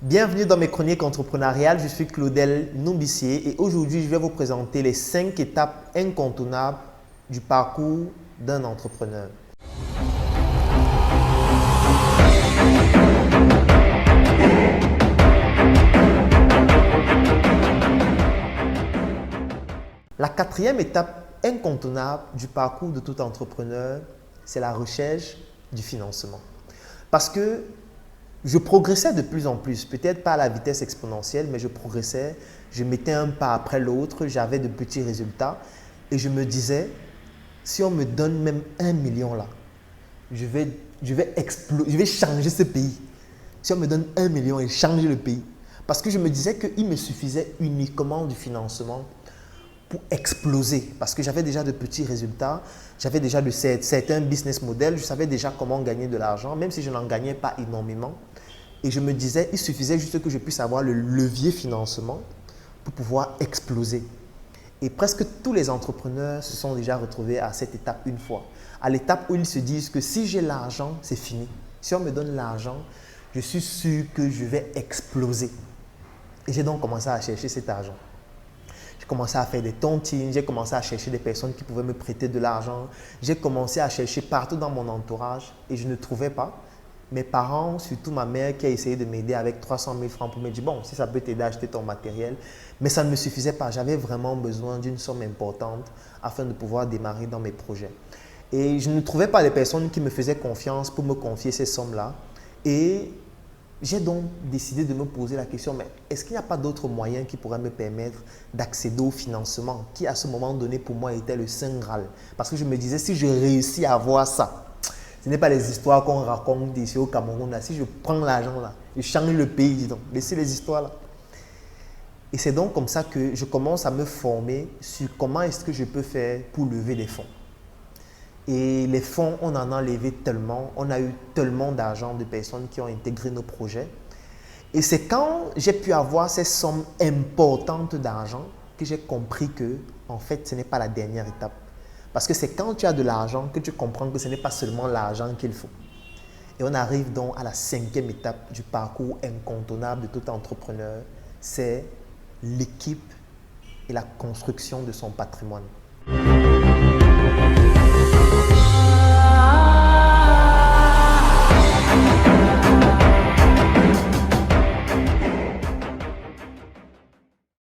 Bienvenue dans mes chroniques entrepreneuriales, je suis Claudel Noubissier et aujourd'hui je vais vous présenter les 5 étapes incontournables du parcours d'un entrepreneur. La 4e étape incontournable du parcours de tout entrepreneur, c'est la recherche du financement. Parce que je progressais de plus en plus, peut-être pas à la vitesse exponentielle, mais je progressais, je mettais un pas après l'autre, j'avais de petits résultats et je me disais, si on me donne même 1 million là, je vais changer ce pays. Si on me donne 1 million et changer le pays. Parce que je me disais qu'il me suffisait uniquement du financement pour exploser. Parce que j'avais déjà de petits résultats, j'avais déjà de certains business models, je savais déjà comment gagner de l'argent, même si je n'en gagnais pas énormément. Et je me disais, il suffisait juste que je puisse avoir le levier financement pour pouvoir exploser. Et presque tous les entrepreneurs se sont déjà retrouvés à cette étape une fois. À l'étape où ils se disent que si j'ai l'argent, c'est fini. Si on me donne l'argent, je suis sûr que je vais exploser. Et j'ai donc commencé à chercher cet argent. J'ai commencé à faire des tontines, j'ai commencé à chercher des personnes qui pouvaient me prêter de l'argent. J'ai commencé à chercher partout dans mon entourage et je ne trouvais pas. Mes parents, surtout ma mère qui a essayé de m'aider avec 300 000 francs pour me dire « Bon, si ça peut t'aider à acheter ton matériel », mais ça ne me suffisait pas. J'avais vraiment besoin d'une somme importante afin de pouvoir démarrer dans mes projets. Et je ne trouvais pas les personnes qui me faisaient confiance pour me confier ces sommes-là. Et j'ai donc décidé de me poser la question, mais est-ce qu'il n'y a pas d'autres moyens qui pourraient me permettre d'accéder au financement qui à ce moment donné pour moi était le Saint Graal? Parce que je me disais, si je réussis à avoir ça, ce n'est pas les histoires qu'on raconte ici au Cameroun. Là. Si je prends l'argent là, je change le pays, dis donc. Laissez les histoires là. Et c'est donc comme ça que je commence à me former sur comment est-ce que je peux faire pour lever des fonds. Et les fonds, on en a levé tellement, on a eu tellement d'argent de personnes qui ont intégré nos projets. Et c'est quand j'ai pu avoir ces sommes importantes d'argent que j'ai compris que, en fait, ce n'est pas la dernière étape. Parce que c'est quand tu as de l'argent que tu comprends que ce n'est pas seulement l'argent qu'il faut. Et on arrive donc à la 5e étape du parcours incontournable de tout entrepreneur, c'est l'équipe et la construction de son patrimoine.